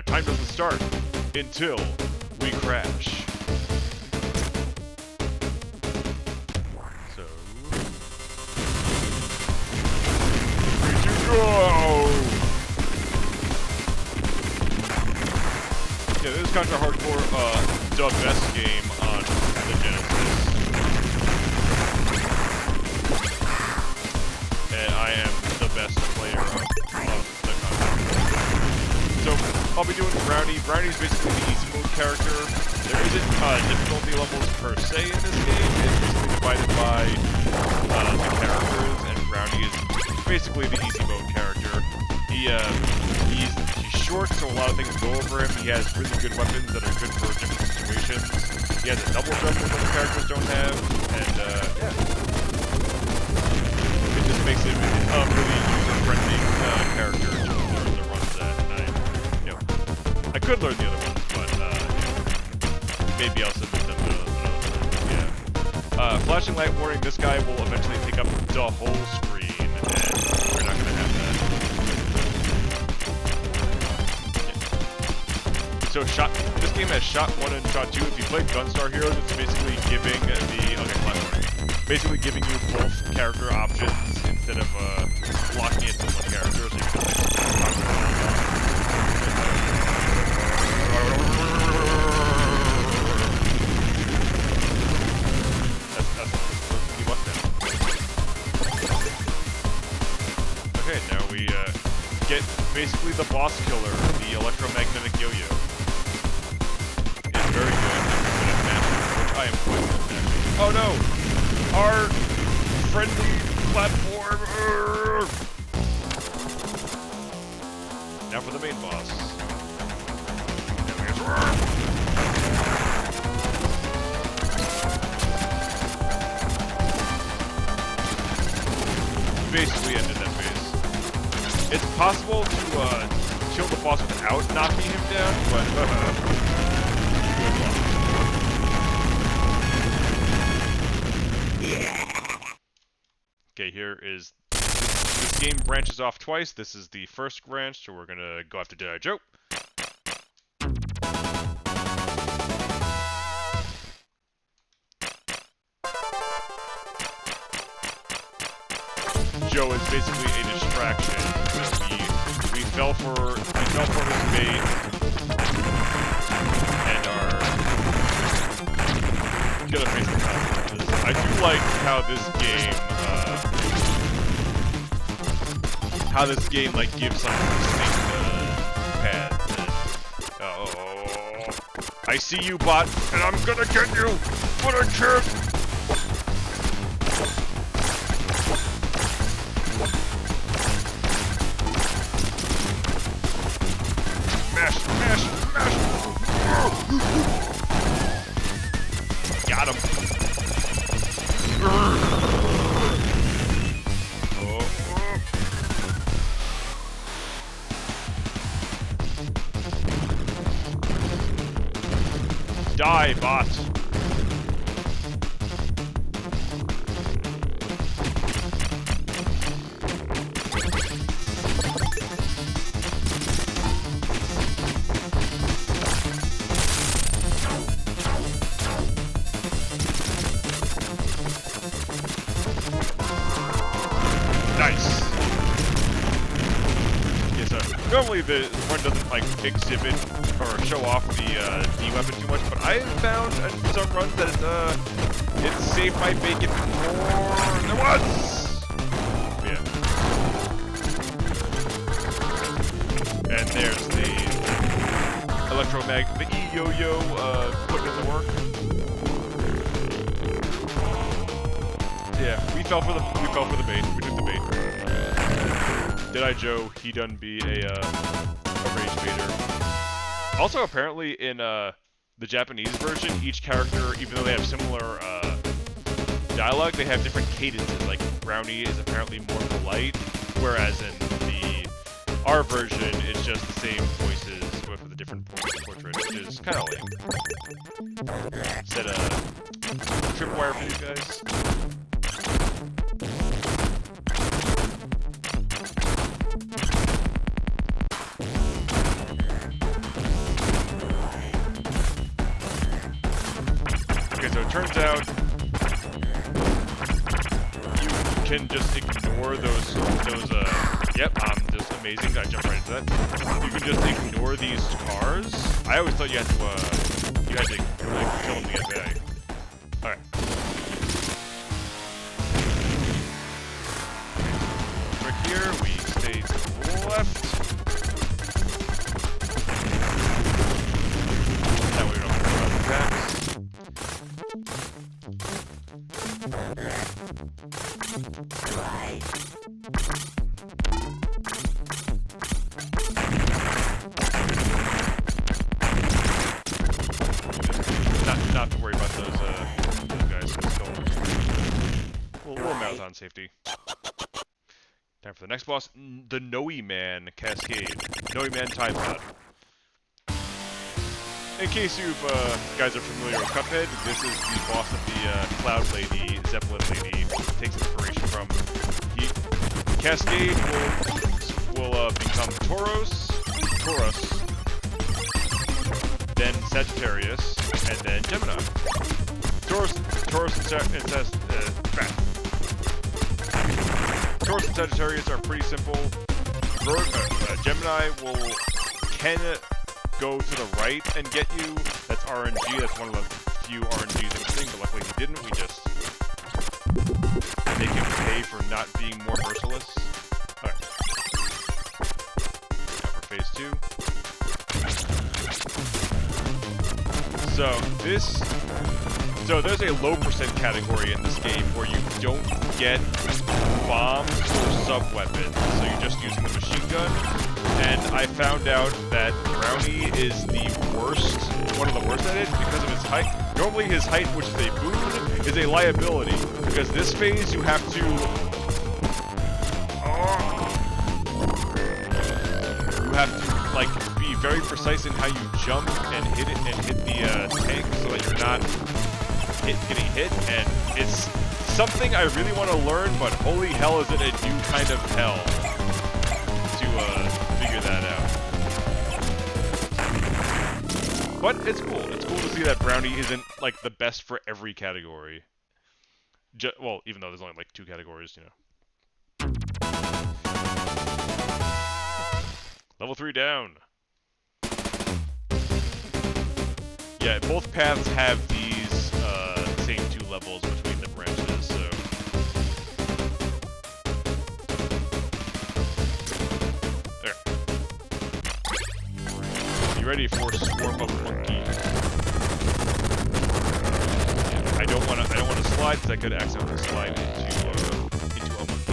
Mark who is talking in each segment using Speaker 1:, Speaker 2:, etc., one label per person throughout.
Speaker 1: time doesn't start until we crash. So, 3, 2, go! Yeah, this is Contra Hardcore, the best game on the Genesis. And I am the best player of the Contra. So, I'll be doing Browny. Browny's basically the easy mode character. There isn't difficulty levels per se in this game. It's basically divided by the characters, and Browny is basically the easy mode character. He's short, so a lot of things go over him. He has really good weapons that are good for different situations. He has a double jump that other characters don't have, and yeah. It just makes him a really user-friendly character to learn the runs that. I could learn the other ones, but maybe I'll submit them to another time. Yeah. Flashing light warning, this guy will eventually take up the whole screen, and we're not going to have that. So this game has shot 1 and shot 2. If you play Gunstar Heroes, it's basically giving basically giving you both character options instead of locking it to one character. So you can Okay, now we get basically the boss killer, the electromagnetic yo-yo. Very good at mashing, which I am quite good at mashing. Oh no! Our friendly platform! Now for the main boss. Basically ended that phase. It's possible to kill the boss without knocking him down, but Okay, here is... This game branches off twice. This is the first branch, so we're gonna go after Dead Eye Joe. Joe is basically a distraction. We fell for his bait and are gonna face the consequences. I do like how this game like gives some distinct paths. I see you, bot, and I'm gonna get you. What a jerk! Mash, mash, mash! Got him. Die, bot. Nice. Yes, normally the run doesn't like exhibit or show off the D weapon too much, but I found in some runs that it saved my bacon more than once. Yeah. And there's the electromagnet, the E-yo-yo putting in the work. Yeah, we fell for the bait. We took the bait. Dead Eye Joe, he done be a rage baiter. Also, apparently in the Japanese version, each character, even though they have similar dialogue, they have different cadences. Like Browny is apparently more polite, whereas in our version, it's just the same voices but with a different portrait, which is kind of lame. Set a tripwire for you guys. turns out you can just ignore those, yep, I'm just amazing, I jumped right into that. You can just ignore these cars. I always thought you had to, like, kill them to get back. Alright. Right here, we stay to the left. That way we don't have to worry about the tracks. Not to worry about those guys. We'll marathon safety. Time for the next boss, the Noe Man Cascade. Noe Man Time Pod. In case you guys are familiar with Cuphead, this is the boss of the Cloud Lady, Zeppelin Lady. Takes inspiration from. Cascade will become Taurus, then Sagittarius, and then Gemini. Taurus and Sagittarius are pretty simple. Gemini can go to the right and get you. That's RNG. That's one of the few RNGs in the thing, but luckily he didn't. We just make him pay for not being more merciless. Alright. Now for phase 2. So there's a low percent category in this game where you don't get bombs or sub-weapons, so you're just using the machine gun. And I found out that Browny is the worst, one of the worst at it, because of his height. Normally his height, which is a boon, is a liability, because this phase you have to... You have to, like, be very precise in how you jump and hit it, and hit the tank, so that you're not getting hit, and it's something I really want to learn, but holy hell is it a new kind of hell to figure that out. But it's cool. It's cool to see that Browny isn't like the best for every category. Well, even though there's only like 2 categories, you know. Level 3 down. Yeah, both paths have these same 2 levels between the branches, so... There. Be ready for Swarm of Monkeys. Yeah, I don't want to slide, because I could accidentally slide into a monkey.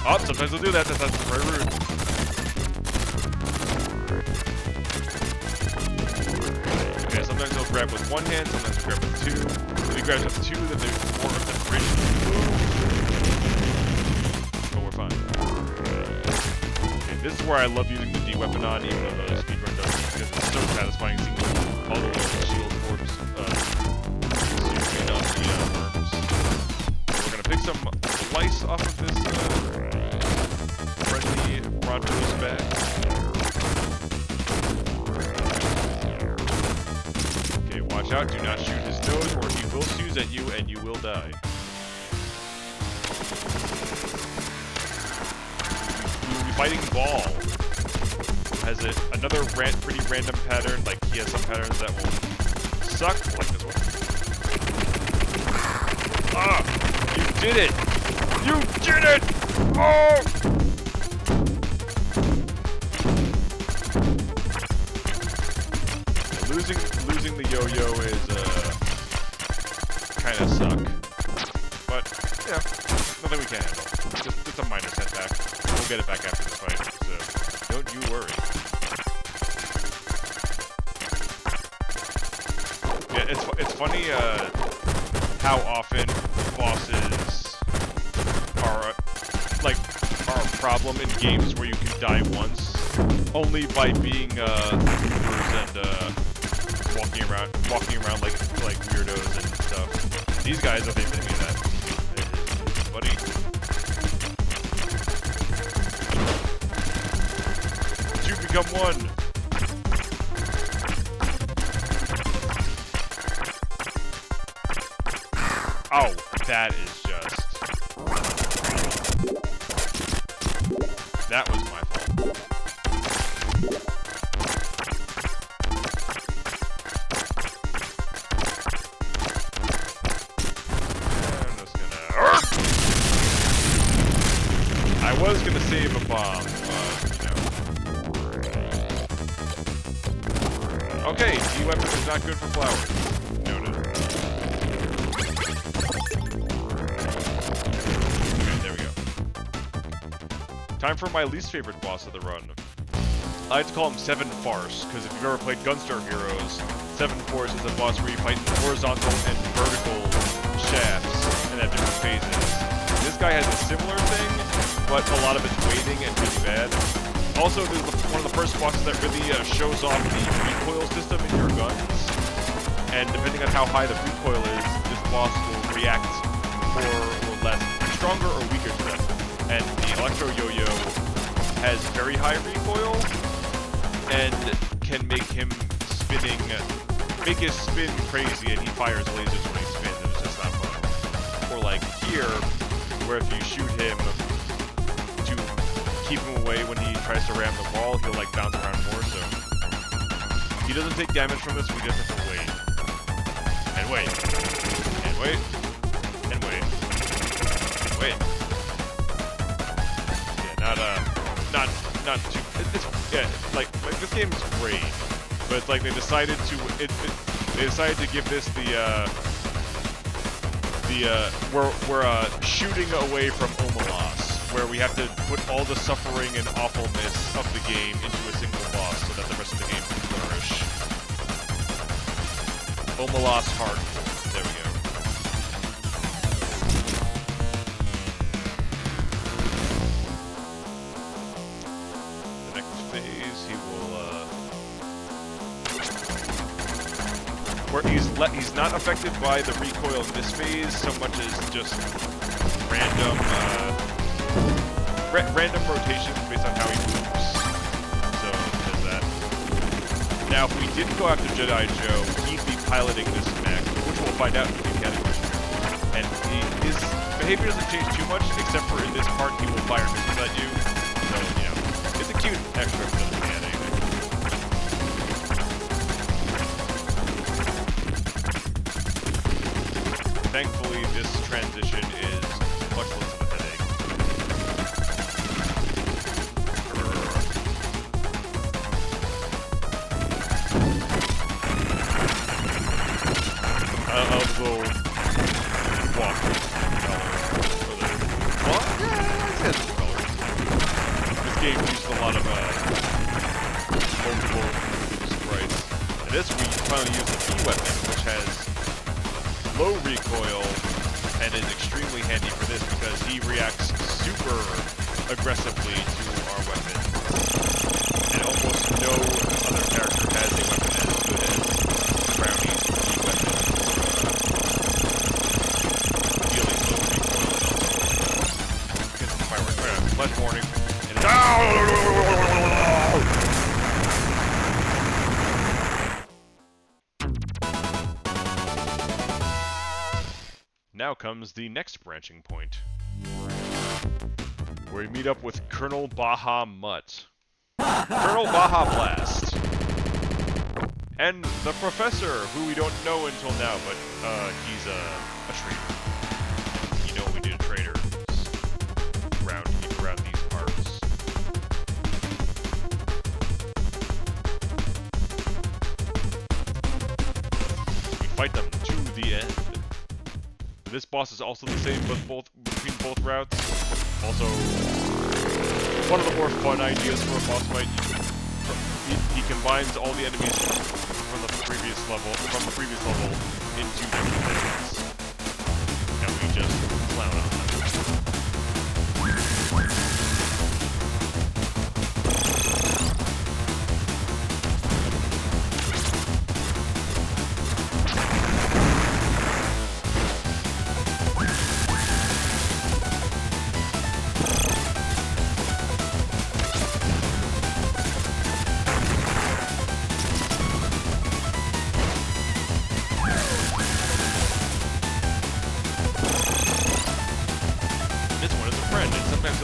Speaker 1: Oh, sometimes they'll do that. That's very rude. Okay, sometimes they'll grab with one hand, sometimes they'll grab with 2. If he grabs with 2, then there's more of the bridge to move. But we're fine. Okay, this is where I love using the D-weapon on, even though the speedrun doesn't, because it's so satisfying seeing all the little shield orbs zooming on the worms. We're gonna pick some slice off of this friendly Ronto's back. Okay, watch out, do not shoot his nose or he will fuse at you and you will die. We'll be fighting Ball. Has another pretty random pattern, like he has some patterns that will suck, like this one. Ah! You did it! You did it! Oh! Losing the yo-yo is kind of suck, but yeah, nothing we can't handle. Just a minor setback. We'll get it back after this fight, so don't you worry. Yeah, it's funny how often bosses are problem in games where you can die once, only by being and walking around like weirdos and stuff. These guys are the epitome of that. Buddy. Two become one. Oh, that is just... That was my fault. I'm just gonna... I was gonna save a bomb, but, you know. Okay, E-weapon is not good for flowers. Noted. Time for my least favorite boss of the run. I like to call him Seven Farce, because if you've ever played Gunstar Heroes, Seven Farce is a boss where you fight horizontal and vertical shafts and have different phases. This guy has a similar thing, but a lot of it's waiting and really bad. Also, this is one of the first bosses that really shows off the recoil system in your guns, and depending on how high the recoil is, this boss will react more or less stronger or weaker to that. And the Electro Yo-Yo has very high recoil, and can make him make his spin crazy, and he fires lasers when he spins, and it's just not fun. Or like here, where if you shoot him to keep him away when he tries to ram the wall, he'll like bounce around more, so... He doesn't take damage from this, we just have to wait. And wait. And wait. And wait. And wait. Not too. Yeah, like this game is great, but it's like they decided to give this we're shooting away from Omelas, where we have to put all the suffering and awfulness of the game into a single boss so that the rest of the game can flourish. Omelas hardcore. There we go. He's not affected by the recoil in this phase so much as just random random rotations based on how he moves. So there's that. Now, if we didn't go after Jedi Joe, he'd be piloting this mech, which we'll find out in the category. And his behavior doesn't change too much, except for in this part he will fire missiles at you. So, you know, it's a cute extra for the anything. Thankfully, this transition is much less of a headache. I'll go walk for the... Well, yeah, it's colors. This game uses a lot of multiple sprites. And this we finally use the E-weapon, which has low recoil, and is extremely handy for this because he reacts super aggressively to our weapon. And almost no other character has a weapon as good as Browny's weapon for dealing low recoil and also against the fireworks. Flash warning. And now comes the next branching point, where we meet up with Colonel Baja Mutt, Colonel Baja Blast, and the Professor, who we don't know until now, but he's a traitor. You know we did traitors around these parts. We fight them to the end. This boss is also the same between both routes. Also, one of the more fun ideas for a boss fight. He combines all the enemies from the previous level into different enemies, and we just clown on them.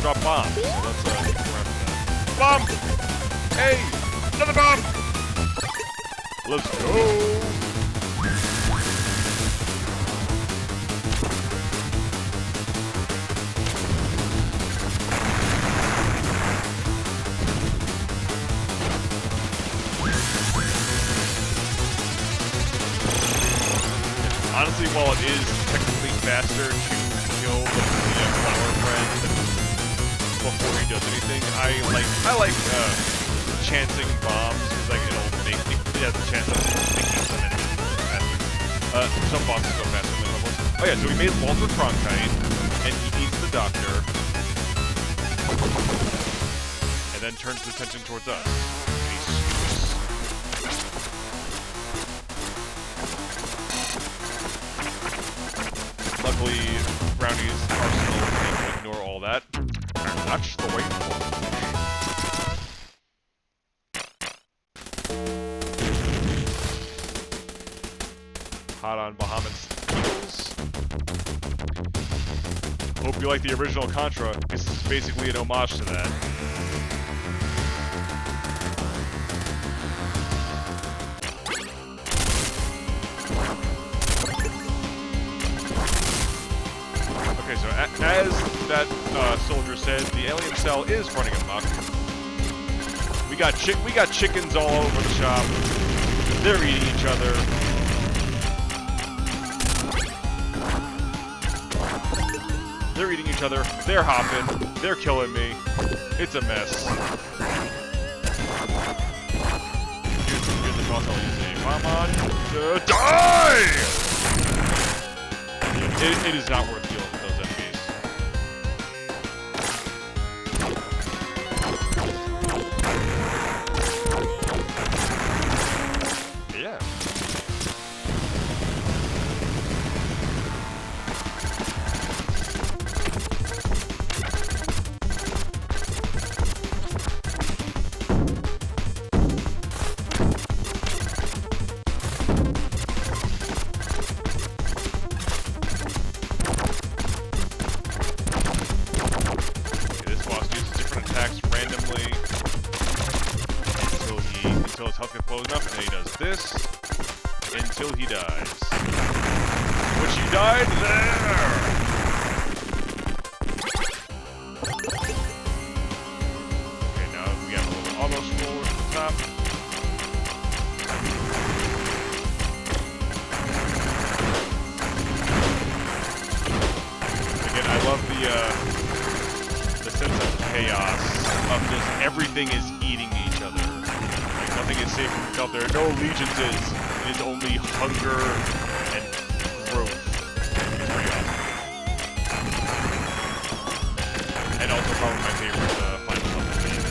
Speaker 1: drop bombs. So let's go around for that. Bomb! Hey! Another bomb! Let's go! Honestly, while it is technically faster to kill the flower friend before he does anything, I like chancing bombs because like it has a chance of making some enemies faster. Some bosses go faster than others. Oh yeah, so we made Walter Cronkite, and he eats the doctor, and then turns his attention towards us. Luckily, Browny's arsenal can ignore all that. And that's the way forward. Hot on Bahamut's heels. Hope you like the original Contra. This is basically an homage to that. So as that soldier said, the alien cell is running amok. We got chickens all over the shop. They're eating each other. They're eating each other. They're hopping. They're killing me. It's a mess. Here's the boss I'll use. Come on, die! It is not worth dealing with those enemies. Yeah. Until his health gets low enough, and then he does this until he dies. Which he died there! Okay, now we have a little auto scroller at the top. Again, I love the sense of chaos of just everything is eating each other. Nothing is safe from each other. There are no allegiances. It is only hunger and growth. It's pretty awesome. And also probably my favorite final level theme.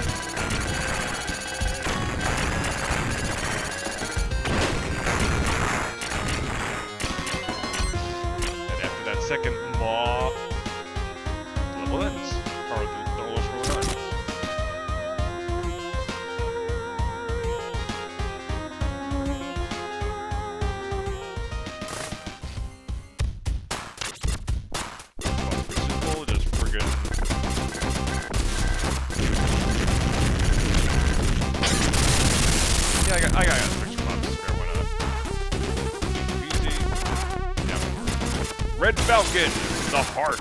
Speaker 1: And after that second maw, the level ends. Or the level scroll ends. I got picture pops spare, why not? Easy. Yeah. Red Falcon, the heart.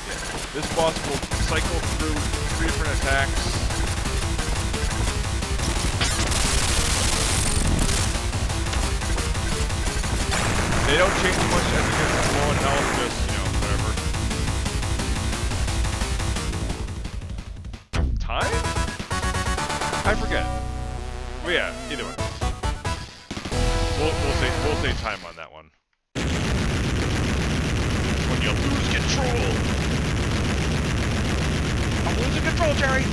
Speaker 1: Yeah. This boss will cycle through 3 different attacks. They don't change much as it gets low in health, just, you know, whatever. Time? I forget. Well, yeah, either way. We'll say time on that one. When you lose control. I'm losing control, Jerry!